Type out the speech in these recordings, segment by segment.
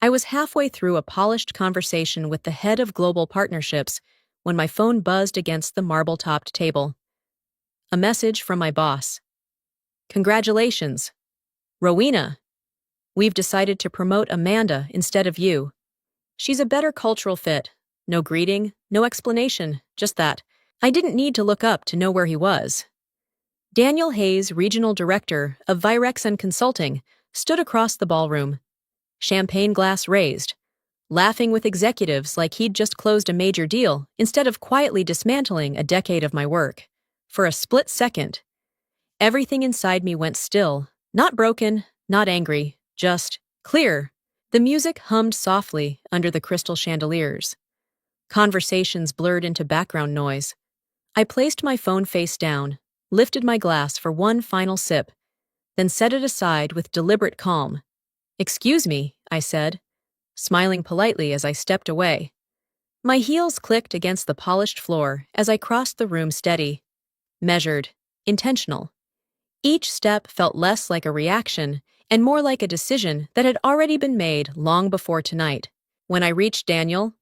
I was halfway through a polished conversation with the head of global partnerships when my phone buzzed against the marble-topped table. A message from my boss. Congratulations, Rowena. We've decided to promote Amanda instead of you. She's a better cultural fit. No greeting, no explanation, just that. I didn't need to look up to know where he was. Daniel Hayes, regional director of Virex Consulting, stood across the ballroom, champagne glass raised, laughing with executives like he'd just closed a major deal instead of quietly dismantling a decade of my work. For a split second, everything inside me went still, not broken, not angry, just clear. The music hummed softly under the crystal chandeliers. Conversations blurred into background noise. I placed my phone face down, lifted my glass for one final sip, then set it aside with deliberate calm. "Excuse me," I said, smiling politely as I stepped away. My heels clicked against the polished floor as I crossed the room, steady, measured, intentional. Each step felt less like a reaction and more like a decision that had already been made long before tonight. When I reached Daniel,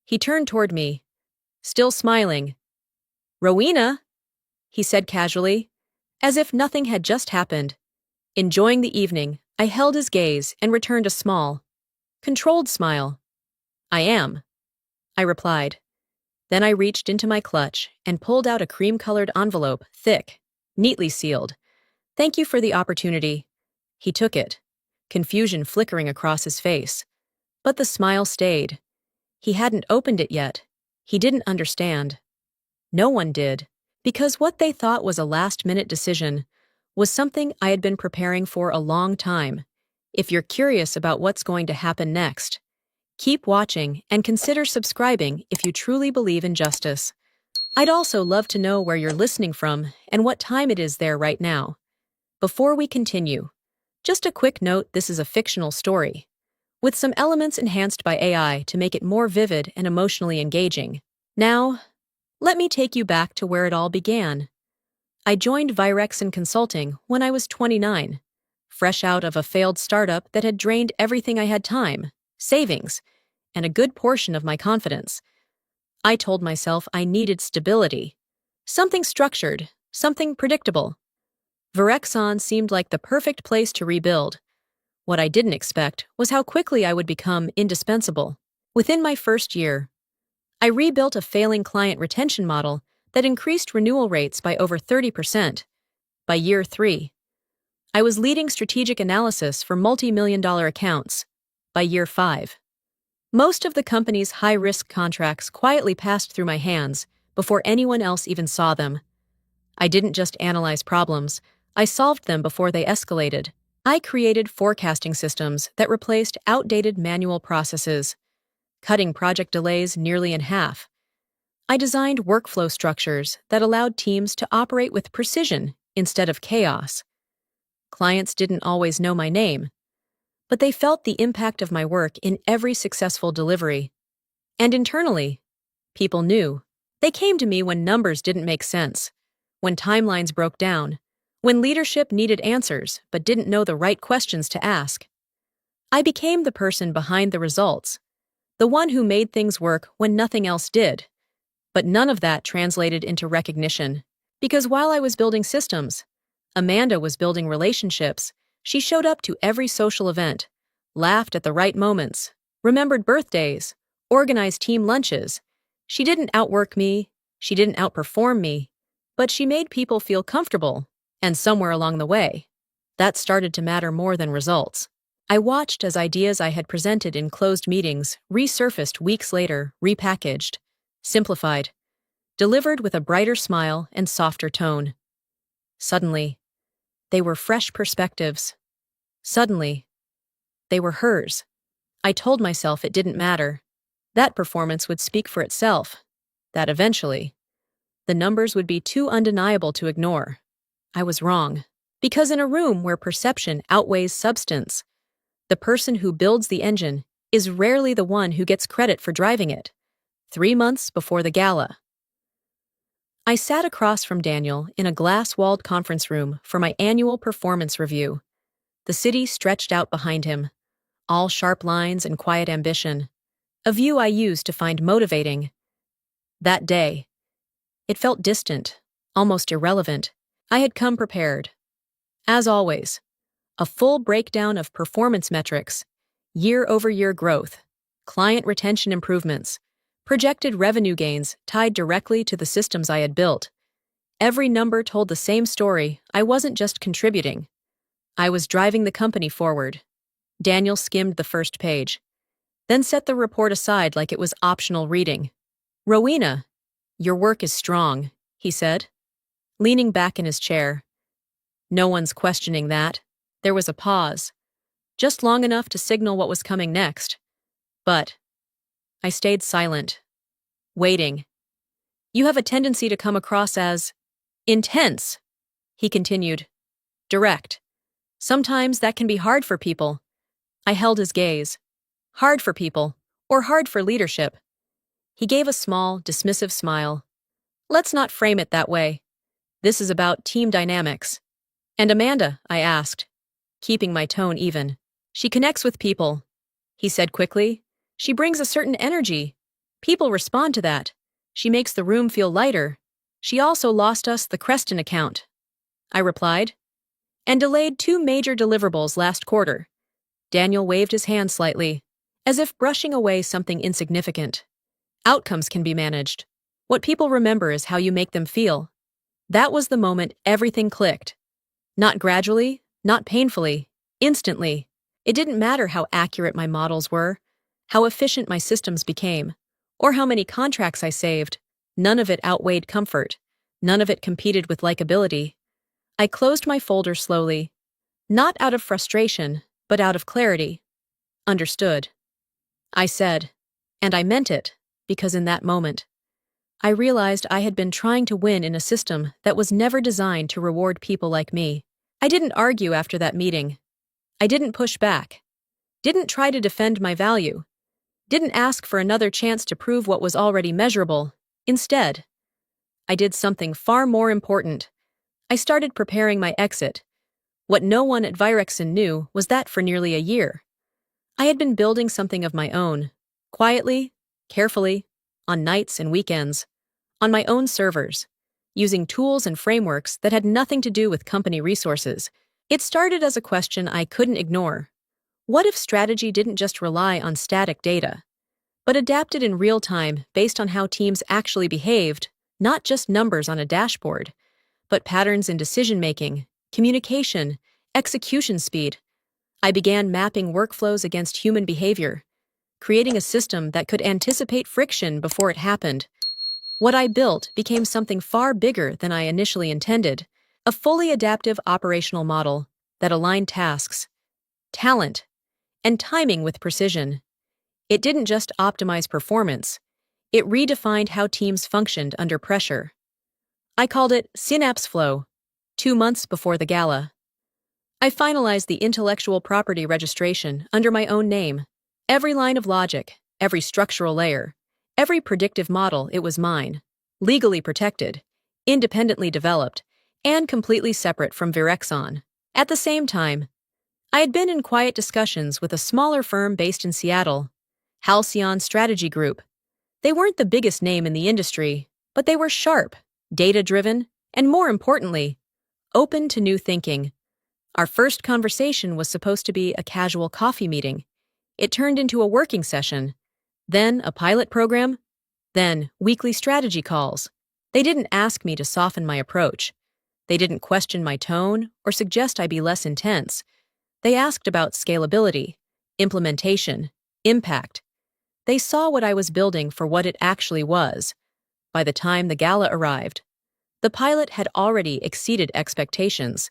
he turned toward me, still smiling. "Rowena," he said casually, as if nothing had just happened. Enjoying the evening, I held his gaze and returned a small, controlled smile. "I am," I replied. Then I reached into my clutch and pulled out a cream-colored envelope, thick, neatly sealed. "Thank you for the opportunity." He took it, confusion flickering across his face. But the smile stayed. He hadn't opened it yet. He didn't understand. No one did, because what they thought was a last-minute decision was something I had been preparing for a long time. If you're curious about what's going to happen next, keep watching and consider subscribing if you truly believe in justice. I'd also love to know where you're listening from and what time it is there right now. Before we continue, just a quick note: this is a fictional story, with some elements enhanced by AI to make it more vivid and emotionally engaging. Now, let me take you back to where it all began. I joined Virex Consulting when I was 29, fresh out of a failed startup that had drained everything I had: time, savings, and a good portion of my confidence. I told myself I needed stability, something structured, something predictable. Virexon seemed like the perfect place to rebuild. What I didn't expect was how quickly I would become indispensable. Within my first year, I rebuilt a failing client retention model that increased renewal rates by over 30%. By year 3, I was leading strategic analysis for multi-million-dollar accounts. By year 5, most of the company's high-risk contracts quietly passed through my hands before anyone else even saw them. I didn't just analyze problems, I solved them before they escalated. I created forecasting systems that replaced outdated manual processes, cutting project delays nearly in half. I designed workflow structures that allowed teams to operate with precision instead of chaos. Clients didn't always know my name, but they felt the impact of my work in every successful delivery. And internally, people knew. They came to me when numbers didn't make sense, when timelines broke down, when leadership needed answers but didn't know the right questions to ask. I became the person behind the results, the one who made things work when nothing else did. But none of that translated into recognition, because while I was building systems, Amanda was building relationships. She showed up to every social event, laughed at the right moments, remembered birthdays, organized team lunches. She didn't outwork me, she didn't outperform me, but she made people feel comfortable, and somewhere along the way, that started to matter more than results. I watched as ideas I had presented in closed meetings resurfaced weeks later, repackaged, simplified, delivered with a brighter smile and softer tone. Suddenly, they were fresh perspectives. Suddenly, they were hers. I told myself it didn't matter. That performance would speak for itself. That eventually, the numbers would be too undeniable to ignore. I was wrong. Because in a room where perception outweighs substance, the person who builds the engine is rarely the one who gets credit for driving it. 3 months before the gala, I sat across from Daniel in a glass-walled conference room for my annual performance review. The city stretched out behind him, all sharp lines and quiet ambition, a view I used to find motivating. That day, it felt distant, almost irrelevant. I had come prepared. As always, a full breakdown of performance metrics, year-over-year growth, client retention improvements, projected revenue gains tied directly to the systems I had built. Every number told the same story. I wasn't just contributing. I was driving the company forward. Daniel skimmed the first page, then set the report aside like it was optional reading. "Rowena, your work is strong," he said, leaning back in his chair. "No one's questioning that." There was a pause, just long enough to signal what was coming next. But I stayed silent, waiting. "You have a tendency to come across as intense," he continued. "Direct. Sometimes that can be hard for people." I held his gaze. Hard for people, or hard for leadership? He gave a small, dismissive smile. "Let's not frame it that way. This is about team dynamics." "And Amanda?" I asked, keeping my tone even. "She connects with people," he said quickly. "She brings a certain energy. People respond to that. She makes the room feel lighter. She also lost us the Creston account," I replied, "and delayed 2 major deliverables last quarter." Daniel waved his hand slightly, as if brushing away something insignificant. "Outcomes can be managed. What people remember is how you make them feel." That was the moment everything clicked. Not gradually, not painfully, instantly. It didn't matter how accurate my models were, how efficient my systems became, or how many contracts I saved. None of it outweighed comfort. None of it competed with likability. I closed my folder slowly, not out of frustration, but out of clarity. "Understood," I said, and I meant it, because in that moment, I realized I had been trying to win in a system that was never designed to reward people like me. I didn't argue after that meeting. I didn't push back. Didn't try to defend my value. Didn't ask for another chance to prove what was already measurable. Instead, I did something far more important. I started preparing my exit. What no one at Virexon knew was that for nearly a year, I had been building something of my own, quietly, carefully, on nights and weekends, on my own servers, using tools and frameworks that had nothing to do with company resources. It started as a question I couldn't ignore. What if strategy didn't just rely on static data, but adapted in real time based on how teams actually behaved, not just numbers on a dashboard, but patterns in decision-making, communication, execution speed? I began mapping workflows against human behavior, creating a system that could anticipate friction before it happened. What I built became something far bigger than I initially intended, a fully adaptive operational model that aligned tasks, talent, and timing with precision. It didn't just optimize performance, it redefined how teams functioned under pressure. I called it Synapse Flow, 2 months before the gala. I finalized the intellectual property registration under my own name. Every line of logic, every structural layer, every predictive model, it was mine. Legally protected, independently developed, and completely separate from Virexon. At the same time, I had been in quiet discussions with a smaller firm based in Seattle, Halcyon Strategy Group. They weren't the biggest name in the industry, but they were sharp, data-driven, and more importantly, open to new thinking. Our first conversation was supposed to be a casual coffee meeting. It turned into a working session, then a pilot program, then weekly strategy calls. They didn't ask me to soften my approach. They didn't question my tone or suggest I be less intense. They asked about scalability, implementation, impact. They saw what I was building for what it actually was. By the time the gala arrived, the pilot had already exceeded expectations.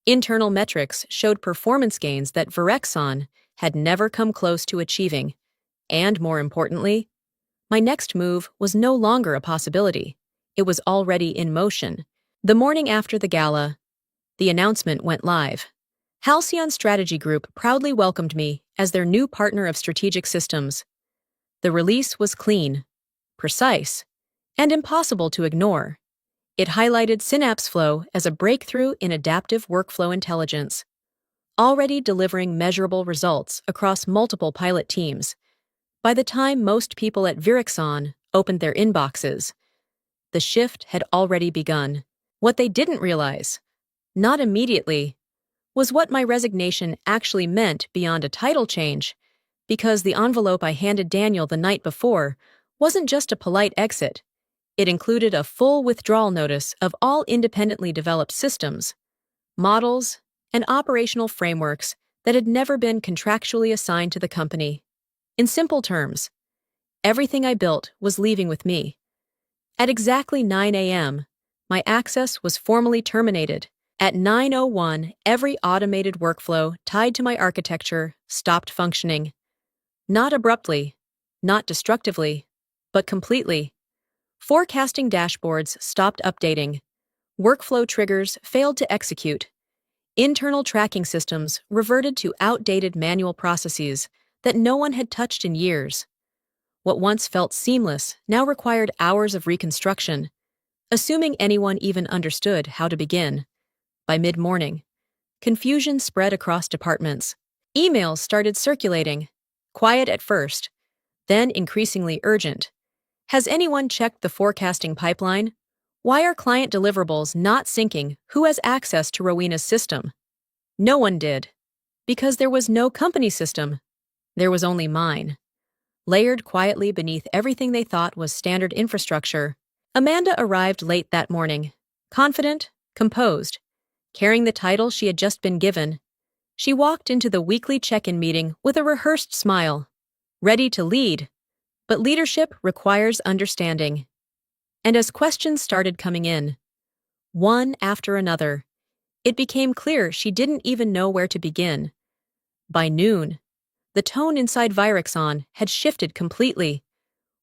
Internal metrics showed performance gains that Virexon had never come close to achieving. And more importantly, my next move was no longer a possibility. It was already in motion. The morning after the gala, the announcement went live. Halcyon Strategy Group proudly welcomed me as their new partner of strategic systems. The release was clean, precise, and impossible to ignore. It highlighted Synapse Flow as a breakthrough in adaptive workflow intelligence. already delivering measurable results across multiple pilot teams. By the time most people at Virexon opened their inboxes, the shift had already begun. What they didn't realize, not immediately, was what my resignation actually meant beyond a title change, because the envelope I handed Daniel the night before wasn't just a polite exit. It included a full withdrawal notice of all independently developed systems, models, and operational frameworks that had never been contractually assigned to the company. In simple terms, everything I built was leaving with me. At exactly 9 a.m., my access was formally terminated. At 9:01, every automated workflow tied to my architecture stopped functioning. Not abruptly, not destructively, but completely. Forecasting dashboards stopped updating. Workflow triggers failed to execute. Internal tracking systems reverted to outdated manual processes that no one had touched in years. What once felt seamless now required hours of reconstruction, assuming anyone even understood how to begin. By mid-morning, confusion spread across departments. Emails started circulating, quiet at first, then increasingly urgent. Has anyone checked the forecasting pipeline? Why are client deliverables not syncing? Who has access to Rowena's system? No one did. Because there was no company system. There was only mine. Layered quietly beneath everything they thought was standard infrastructure. Amanda arrived late that morning, confident, composed, carrying the title she had just been given. She walked into the weekly check-in meeting with a rehearsed smile, ready to lead. But leadership requires understanding. And as questions started coming in, one after another, it became clear she didn't even know where to begin. By noon, the tone inside Virexon had shifted completely.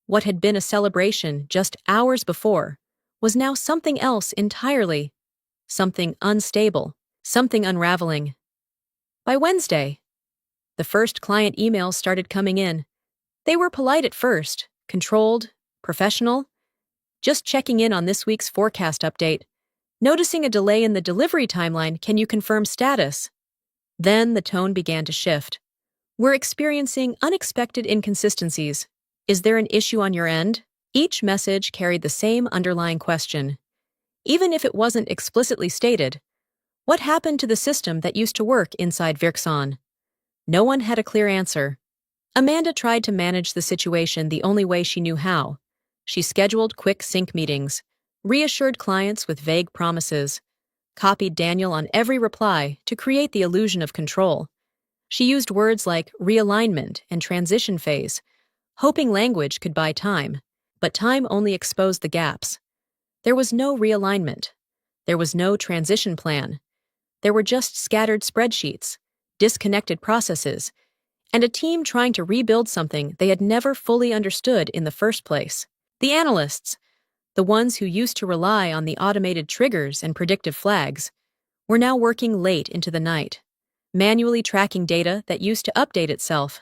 What had been a celebration just hours before was now something else entirely. Something unstable, something unraveling. By Wednesday, the first client emails started coming in. They were polite at first, controlled, professional, just checking in on this week's forecast update. Noticing a delay in the delivery timeline, can you confirm status? Then the tone began to shift. We're experiencing unexpected inconsistencies. Is there an issue on your end? Each message carried the same underlying question. Even if it wasn't explicitly stated, what happened to the system that used to work inside Virexon? No one had a clear answer. Amanda tried to manage the situation the only way she knew how. She scheduled quick sync meetings, reassured clients with vague promises, copied Daniel on every reply to create the illusion of control. She used words like realignment and transition phase, hoping language could buy time, but time only exposed the gaps. There was no realignment. There was no transition plan. There were just scattered spreadsheets, disconnected processes, and a team trying to rebuild something they had never fully understood in the first place. The analysts, the ones who used to rely on the automated triggers and predictive flags, were now working late into the night, manually tracking data that used to update itself.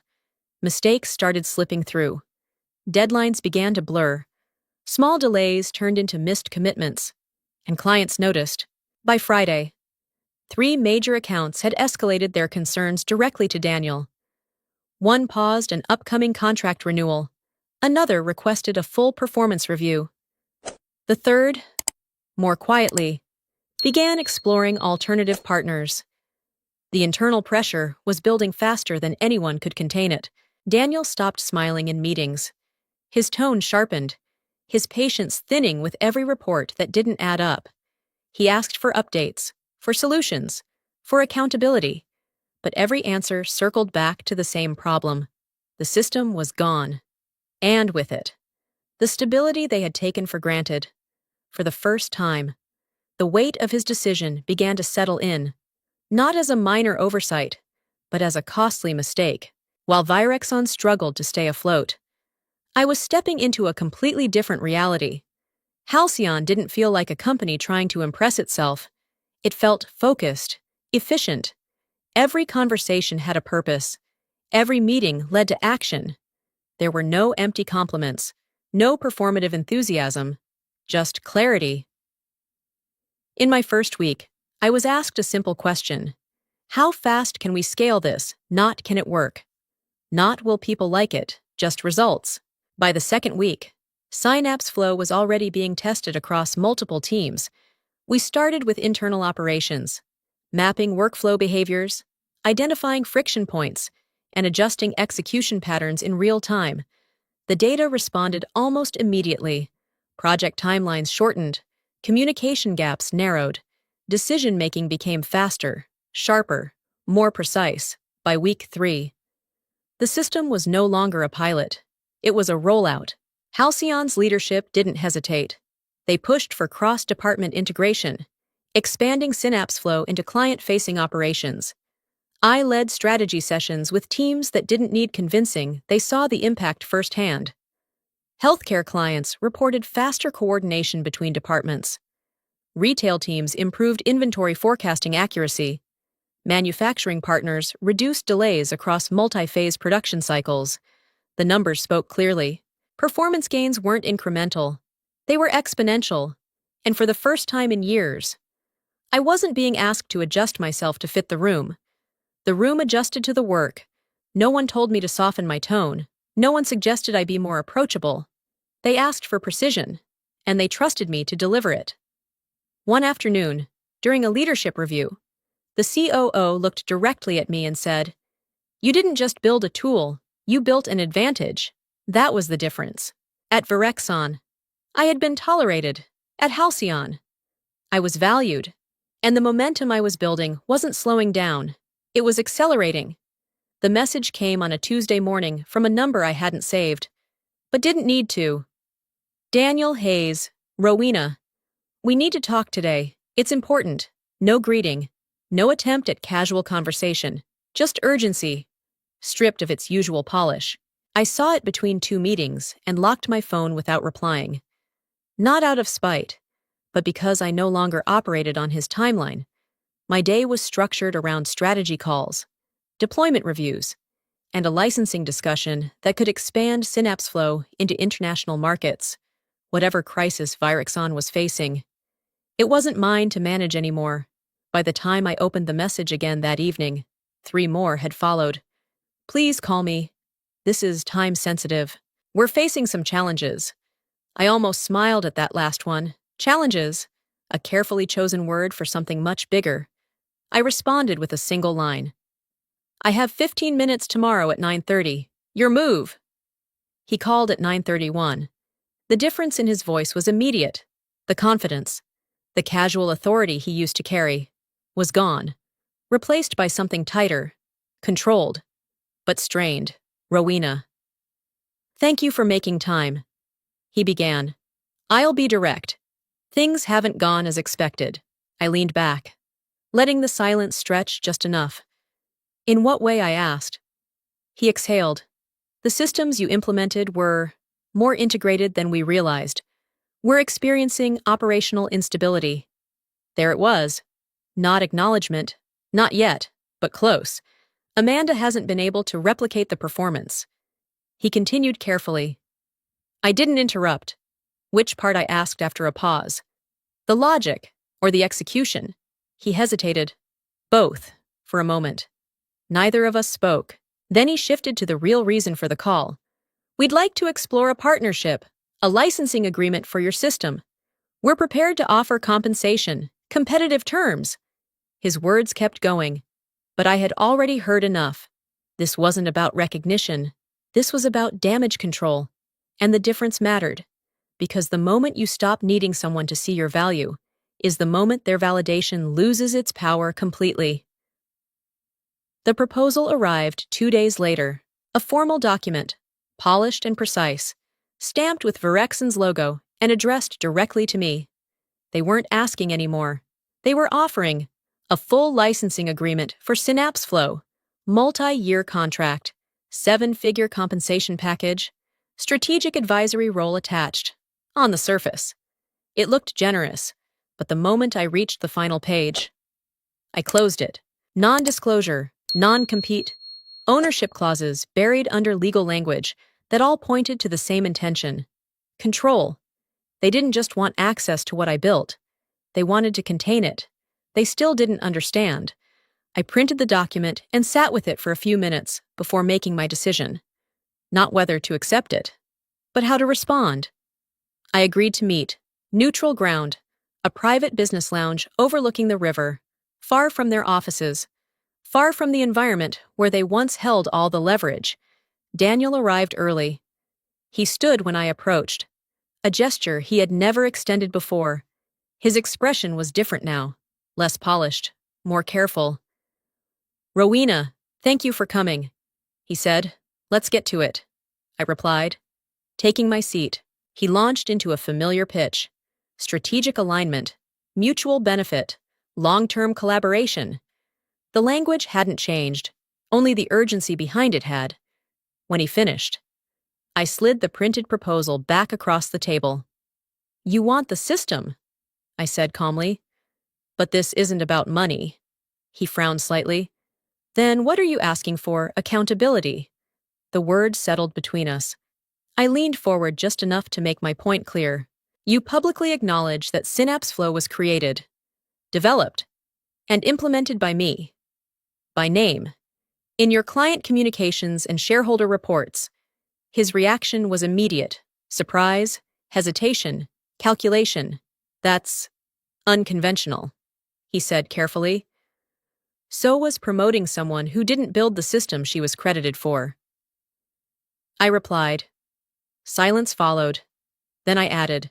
Mistakes started slipping through. Deadlines began to blur. Small delays turned into missed commitments, and clients noticed. By Friday, 3 major accounts had escalated their concerns directly to Daniel. One paused an upcoming contract renewal. Another requested a full performance review. The third, more quietly, began exploring alternative partners. The internal pressure was building faster than anyone could contain it. Daniel stopped smiling in meetings. His tone sharpened, his patience thinning with every report that didn't add up. He asked for updates, for solutions, for accountability, but every answer circled back to the same problem. The system was gone. And with it, the stability they had taken for granted. For the first time, the weight of his decision began to settle in, not as a minor oversight, but as a costly mistake. While Virexon struggled to stay afloat, I was stepping into a completely different reality. Halcyon didn't feel like a company trying to impress itself. It felt focused, efficient. Every conversation had a purpose. Every meeting led to action. There were no empty compliments, no performative enthusiasm, just clarity. In my first week, I was asked a simple question. How fast can we scale this? Not can it work? Not will people like it, just results. By the second week, Synapse Flow was already being tested across multiple teams. We started with internal operations, mapping workflow behaviors, identifying friction points, and adjusting execution patterns in real time. The data responded almost immediately. Project timelines shortened, communication gaps narrowed, decision-making became faster, sharper, more precise. By week 3, the system was no longer a pilot. It was a rollout. Halcyon's leadership didn't hesitate. They pushed for cross-department integration, expanding Synapse Flow into client-facing operations. I led strategy sessions with teams that didn't need convincing. They saw the impact firsthand. Healthcare clients reported faster coordination between departments. Retail teams improved inventory forecasting accuracy. Manufacturing partners reduced delays across multi-phase production cycles. The numbers spoke clearly. Performance gains weren't incremental. They were exponential. And for the first time in years, I wasn't being asked to adjust myself to fit the room. The room adjusted to the work. No one told me to soften my tone. No one suggested I be more approachable. They asked for precision, and they trusted me to deliver it. One afternoon, during a leadership review, the COO looked directly at me and said, "You didn't just build a tool, you built an advantage." That was the difference. At Virexon, I had been tolerated. At Halcyon, I was valued. And the momentum I was building wasn't slowing down. It was accelerating. The message came on a Tuesday morning from a number I hadn't saved, but didn't need to. Daniel Hayes, Rowena. We need to talk today. It's important. No greeting. No attempt at casual conversation. Just urgency. Stripped of its usual polish. I saw it between 2 meetings and locked my phone without replying. Not out of spite, but because I no longer operated on his timeline. My day was structured around strategy calls, deployment reviews, and a licensing discussion that could expand Synapse Flow into international markets, whatever crisis Virexon was facing. It wasn't mine to manage anymore. By the time I opened the message again that evening, 3 more had followed. "Please call me. This is time-sensitive. We're facing some challenges." I almost smiled at that last one. Challenges, a carefully chosen word for something much bigger. I responded with a single line. "I have 15 minutes tomorrow at 9:30. Your move." He called at 9:31. The difference in his voice was immediate. The confidence, the casual authority he used to carry, was gone, replaced by something tighter, controlled, but strained. "Rowena. Thank you for making time," he began. "I'll be direct. Things haven't gone as expected." I leaned back, letting the silence stretch just enough. "In what way?" I asked. He exhaled. "The systems you implemented were more integrated than we realized. We're experiencing operational instability." There it was. Not acknowledgement. Not yet, but close. Amanda hasn't been able to replicate the performance. He continued carefully. I didn't interrupt. Which part? I asked after a pause. The logic, or the execution? He hesitated. Both, for a moment. Neither of us spoke. Then he shifted to the real reason for the call. "We'd like to explore a partnership, a licensing agreement for your system. We're prepared to offer compensation, competitive terms." His words kept going, but I had already heard enough. This wasn't about recognition. This was about damage control. And the difference mattered, because the moment you stop needing someone to see your value is the moment their validation loses its power completely. The proposal arrived 2 days later, a formal document, polished and precise, stamped with Virexon's logo and addressed directly to me. They weren't asking anymore. They were offering a full licensing agreement for Synapse Flow, multi-year contract, 7-figure compensation package, strategic advisory role attached. On the surface, it looked generous, but the moment I reached the final page, I closed it. Non-disclosure, non-compete, ownership clauses buried under legal language that all pointed to the same intention. Control. They didn't just want access to what I built. They wanted to contain it. They still didn't understand. I printed the document and sat with it for a few minutes before making my decision. Not whether to accept it, but how to respond. I agreed to meet, neutral ground, a private business lounge overlooking the river, far from their offices, far from the environment where they once held all the leverage. Daniel arrived early. He stood when I approached, a gesture he had never extended before. His expression was different now, less polished, more careful. "Rowena, thank you for coming," he said. "Let's get to it," I replied. Taking my seat, he launched into a familiar pitch. Strategic alignment, mutual benefit, long-term collaboration. The language hadn't changed, only the urgency behind it had. When he finished, I slid the printed proposal back across the table. "You want the system," I said calmly. "But this isn't about money." He frowned slightly. "Then what are you asking for? Accountability?" The words settled between us. I leaned forward just enough to make my point clear. "You publicly acknowledge that Synapse Flow was created, developed, and implemented by me. By name. In your client communications and shareholder reports." His reaction was immediate. Surprise, hesitation, calculation. "That's unconventional," he said carefully. "So was promoting someone who didn't build the system she was credited for." I replied. Silence followed. Then I added,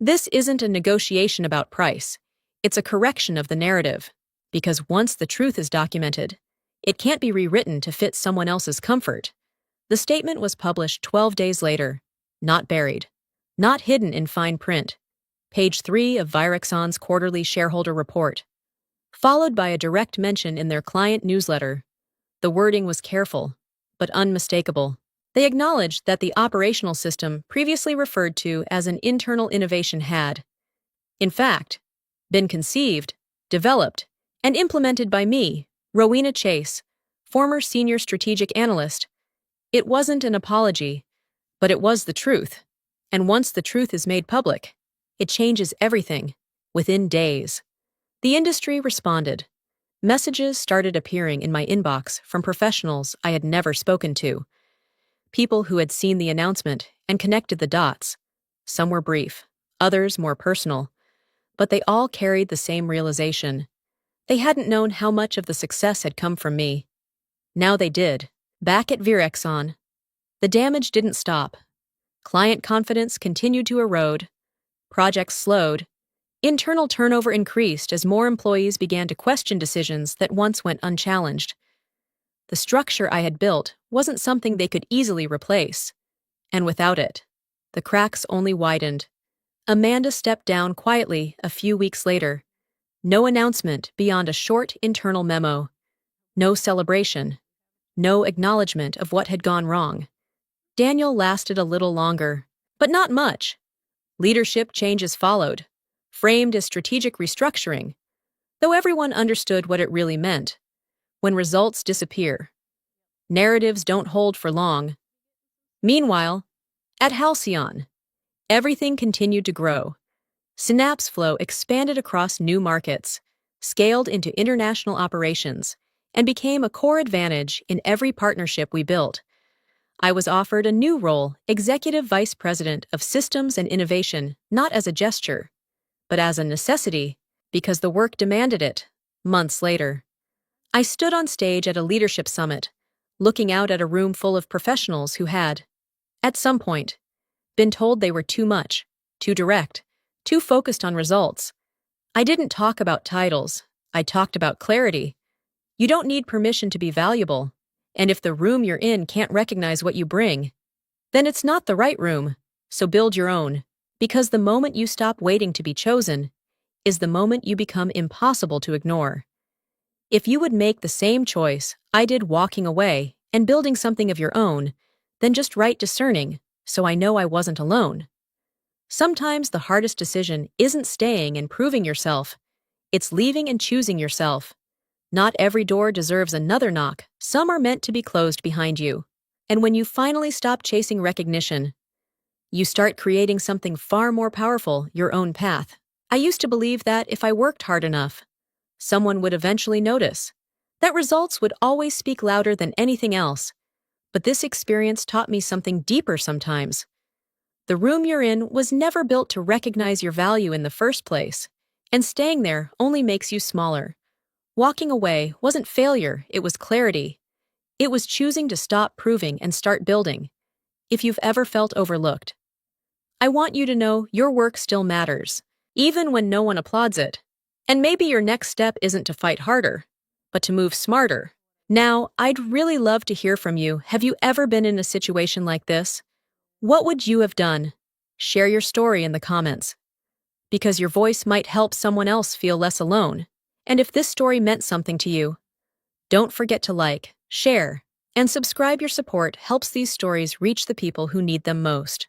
"This isn't a negotiation about price. It's a correction of the narrative. Because once the truth is documented, it can't be rewritten to fit someone else's comfort." The statement was published 12 days later, not buried, not hidden in fine print. Page 3 of Virexon's quarterly shareholder report, followed by a direct mention in their client newsletter. The wording was careful, but unmistakable. They acknowledged that the operational system previously referred to as an internal innovation had, in fact, been conceived, developed, and implemented by me, Rowena Chase, former senior strategic analyst. It wasn't an apology, but it was the truth. And once the truth is made public, it changes everything, within days. The industry responded. Messages started appearing in my inbox from professionals I had never spoken to. People who had seen the announcement and connected the dots. Some were brief, others more personal, but they all carried the same realization. They hadn't known how much of the success had come from me. Now they did. Back at Virexon, the damage didn't stop. Client confidence continued to erode. Projects slowed. Internal turnover increased as more employees began to question decisions that once went unchallenged. The structure I had built wasn't something they could easily replace. And without it, the cracks only widened. Amanda stepped down quietly a few weeks later. No announcement beyond a short internal memo. No celebration. No acknowledgement of what had gone wrong. Daniel lasted a little longer, but not much. Leadership changes followed, framed as strategic restructuring, though everyone understood what it really meant. When results disappear, narratives don't hold for long. Meanwhile, at Halcyon, everything continued to grow. Synapse Flow expanded across new markets, scaled into international operations, and became a core advantage in every partnership we built. I was offered a new role, Executive Vice President of Systems and Innovation, not as a gesture, but as a necessity, because the work demanded it. Months later, I stood on stage at a leadership summit, looking out at a room full of professionals who had, at some point, been told they were too much, too direct, too focused on results. I didn't talk about titles, I talked about clarity. You don't need permission to be valuable, and if the room you're in can't recognize what you bring, then it's not the right room, so build your own, because the moment you stop waiting to be chosen is the moment you become impossible to ignore. If you would make the same choice I did walking away and building something of your own, then just write discerning, so I know I wasn't alone. Sometimes the hardest decision isn't staying and proving yourself, it's leaving and choosing yourself. Not every door deserves another knock. Some are meant to be closed behind you. And when you finally stop chasing recognition, you start creating something far more powerful, your own path. I used to believe that if I worked hard enough, someone would eventually notice. that results would always speak louder than anything else. But this experience taught me something deeper sometimes. The room you're in was never built to recognize your value in the first place, and staying there only makes you smaller. Walking away wasn't failure, it was clarity. It was choosing to stop proving and start building. If you've ever felt overlooked, I want you to know your work still matters, even when no one applauds it. And maybe your next step isn't to fight harder, but to move smarter. Now, I'd really love to hear from you. Have you ever been in a situation like this? What would you have done? Share your story in the comments, because your voice might help someone else feel less alone. And if this story meant something to you, don't forget to like, share, and subscribe. Your support helps these stories reach the people who need them most.